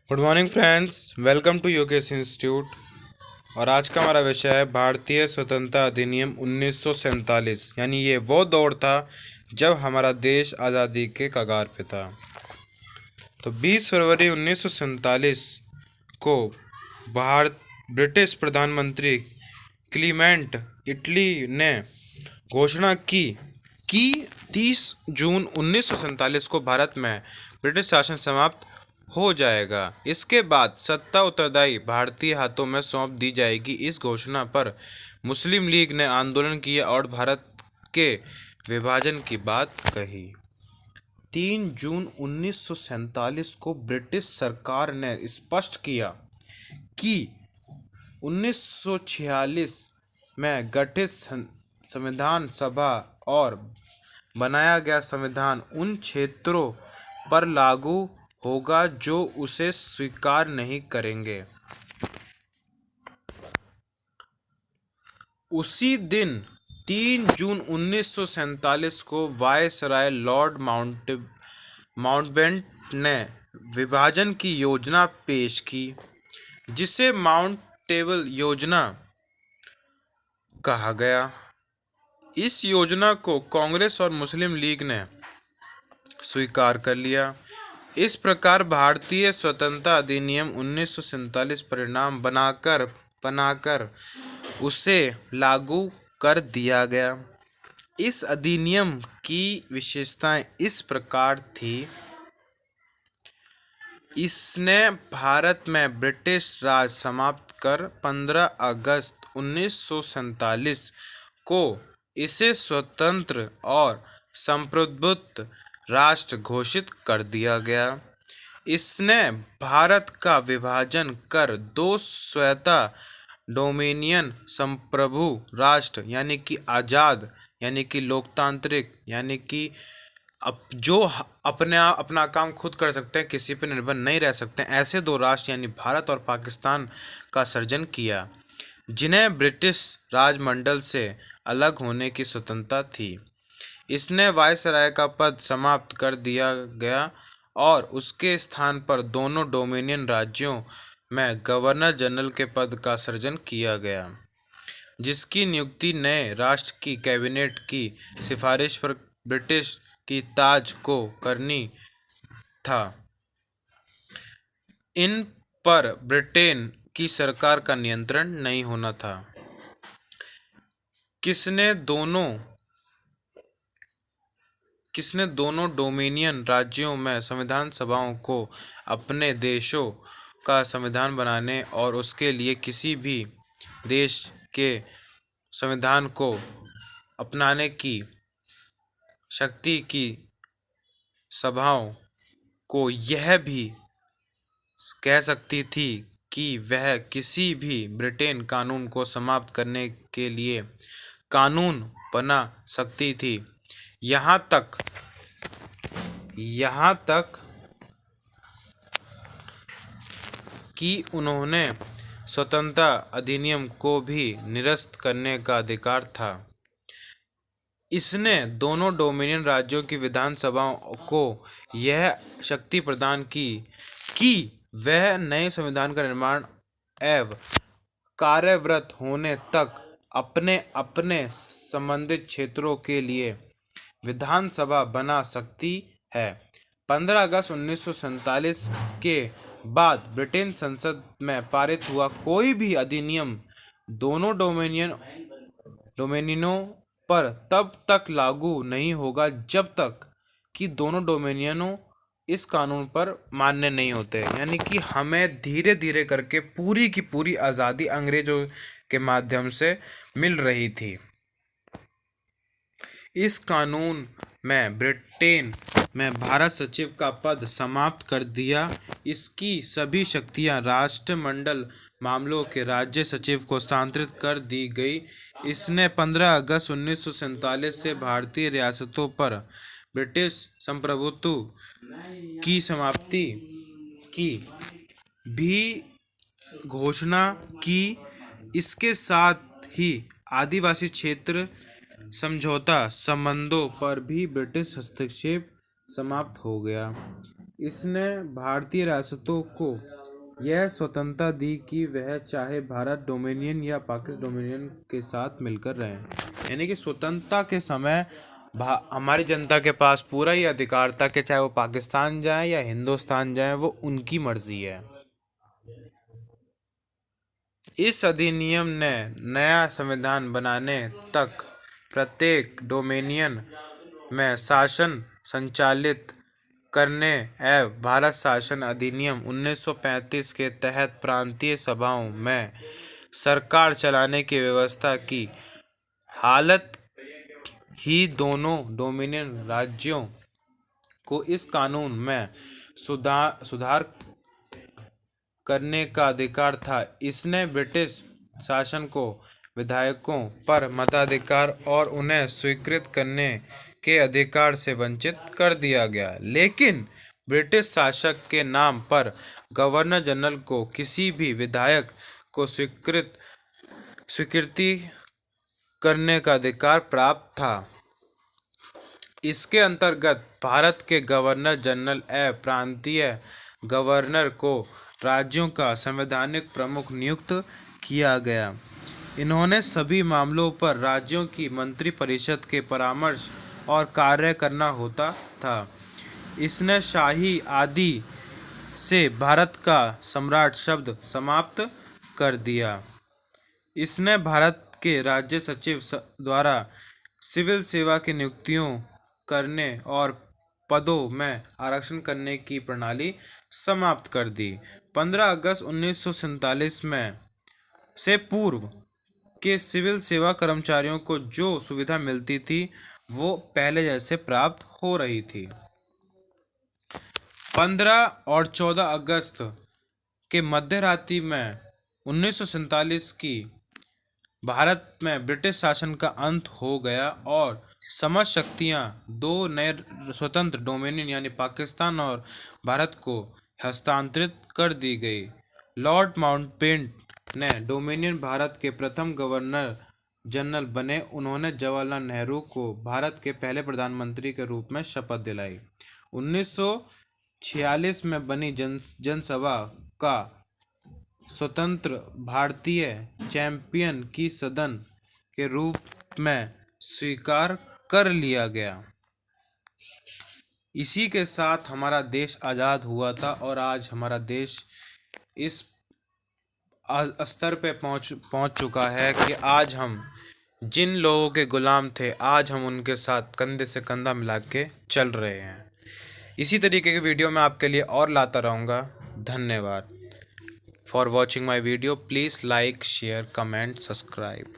Good morning friends, welcome to Yogesh institute. और आज का हमारा विषय है भारतीय स्वतंत्रता अधिनियम 1947। यानी ये वो दौर था जब हमारा देश आज़ादी के कगार पे था। तो 20 फरवरी 1947 को भारत ब्रिटिश प्रधानमंत्री क्लीमेंट इटली ने घोषणा की कि 30 जून 1947 को भारत में ब्रिटिश शासन समाप्त हो जाएगा। इसके बाद सत्ता उत्तरदायी भारतीय हाथों में सौंप दी जाएगी। इस घोषणा पर मुस्लिम लीग ने आंदोलन किया और भारत के विभाजन की बात कही। 3 जून 1947 को ब्रिटिश सरकार ने स्पष्ट किया कि 1946 में गठित संविधान सभा और बनाया गया संविधान उन क्षेत्रों पर लागू होगा जो उसे स्वीकार नहीं करेंगे। उसी दिन 3 जून 1947 को वायसराय लॉर्ड माउंटबेटन ने विभाजन की योजना पेश की, जिसे माउंटबेटन योजना कहा गया। इस योजना को कांग्रेस और मुस्लिम लीग ने स्वीकार कर लिया। इस प्रकार भारतीय स्वतंत्रता अधिनियम 1947 परिणाम बनाकर उसे लागू कर दिया गया। इस अधिनियम की विशेषताएं इस प्रकार थी। इसने भारत में ब्रिटिश राज समाप्त कर 15 अगस्त 1947 को इसे स्वतंत्र और संप्रभुत्व राष्ट्र घोषित कर दिया गया। इसने भारत का विभाजन कर दो स्वतंत्र डोमिनियन संप्रभु राष्ट्र यानी कि आज़ाद यानी कि लोकतांत्रिक यानी कि जो अपना काम खुद कर सकते हैं, किसी पर निर्भर नहीं रह सकते हैं, ऐसे दो राष्ट्र यानी भारत और पाकिस्तान का सृजन किया, जिन्हें ब्रिटिश राजमंडल से अलग होने की स्वतंत्रता थी। इसने वायसराय का पद समाप्त कर दिया गया और उसके स्थान पर दोनों डोमिनियन राज्यों में गवर्नर जनरल के पद का सृजन किया गया, जिसकी नियुक्ति नए राष्ट्र की कैबिनेट की सिफारिश पर ब्रिटिश की ताज को करनी था। इन पर ब्रिटेन की सरकार का नियंत्रण नहीं होना था। किसने दोनों डोमिनियन राज्यों में संविधान सभाओं को अपने देशों का संविधान बनाने और उसके लिए किसी भी देश के संविधान को अपनाने की शक्ति की सभाओं को यह भी कह सकती थी कि वह किसी भी ब्रिटेन कानून को समाप्त करने के लिए कानून बना सकती थी। यहाँ तक कि उन्होंने स्वतंत्रता अधिनियम को भी निरस्त करने का अधिकार था। इसने दोनों डोमिनियन राज्यों की विधानसभाओं को यह शक्ति प्रदान की कि वह नए संविधान का निर्माण एवं कार्यरत होने तक अपने अपने संबंधित क्षेत्रों के लिए विधानसभा बना सकती है। 15 अगस्त 1947 के बाद ब्रिटेन संसद में पारित हुआ कोई भी अधिनियम दोनों डोमिनियनों पर तब तक लागू नहीं होगा जब तक कि दोनों डोमिनियनों इस कानून पर मान्य नहीं होते। यानी कि हमें धीरे धीरे करके पूरी की पूरी आज़ादी अंग्रेजों के माध्यम से मिल रही थी। इस कानून में ब्रिटेन में भारत सचिव का पद समाप्त कर दिया। इसकी सभी शक्तियां राष्ट्रमंडल मामलों के राज्य सचिव को हस्तांतरित कर दी गई। इसने 15 अगस्त 1947 से भारतीय रियासतों पर ब्रिटिश संप्रभुत्व की समाप्ति की भी घोषणा की। इसके साथ ही आदिवासी क्षेत्र समझौता संबंधों पर भी ब्रिटिश हस्तक्षेप समाप्त हो गया। इसने भारतीय रियासतों को यह स्वतंत्रता दी कि वह चाहे भारत डोमिनियन या पाकिस्तान डोमिनियन के साथ मिलकर रहें। यानी कि स्वतंत्रता के समय हमारी जनता के पास पूरा ही अधिकार था कि चाहे वो पाकिस्तान जाए या हिंदुस्तान जाए, वो उनकी मर्जी है। इस अधिनियम ने नया संविधान बनाने तक प्रत्येक डोमिनियन में शासन संचालित करने एवं भारत शासन अधिनियम 1935 के तहत प्रांतीय सभाओं में सरकार चलाने की व्यवस्था की। हालत ही दोनों डोमिनियन राज्यों को इस कानून में सुधार करने का अधिकार था। इसने ब्रिटिश शासन को विधायकों पर मताधिकार और उन्हें स्वीकृत करने के अधिकार से वंचित कर दिया गया। लेकिन ब्रिटिश शासक के नाम पर गवर्नर जनरल को किसी भी विधायक को स्वीकृति करने का अधिकार प्राप्त था। इसके अंतर्गत भारत के गवर्नर जनरल एवं प्रांतीय गवर्नर को राज्यों का संवैधानिक प्रमुख नियुक्त किया गया। इन्होंने सभी मामलों पर राज्यों की मंत्रिपरिषद के परामर्श और कार्य करना होता था। इसने शाही आदि से भारत का सम्राट शब्द समाप्त कर दिया। इसने भारत के राज्य सचिव द्वारा सिविल सेवा की नियुक्तियों करने और पदों में आरक्षण करने की प्रणाली समाप्त कर दी। 15 अगस्त 1947 में से पूर्व के सिविल सेवा कर्मचारियों को जो सुविधा मिलती थी वो पहले जैसे प्राप्त हो रही थी। 15 और 14 अगस्त के मध्य रात्रि में 1947 की भारत में ब्रिटिश शासन का अंत हो गया और समस्त शक्तियां दो नए स्वतंत्र डोमिनियन यानी पाकिस्तान और भारत को हस्तांतरित कर दी गई। लॉर्ड माउंटबेटन ने डोमिनियन भारत के प्रथम गवर्नर जनरल बने। उन्होंने जवाहरलाल नेहरू को भारत के पहले प्रधानमंत्री के रूप में शपथ दिलाई। 1946 में बनी जनसभा का स्वतंत्र भारतीय चैंपियन की सदन के रूप में स्वीकार कर लिया गया। इसी के साथ हमारा देश आज़ाद हुआ था और आज हमारा देश इस स्तर पे पहुंच चुका है कि आज हम जिन लोगों के गुलाम थे, आज हम उनके साथ कंधे से कंधा मिला के चल रहे हैं। इसी तरीके के वीडियो मैं आपके लिए और लाता रहूँगा। धन्यवाद for watching my video. Please like, share, comment, subscribe.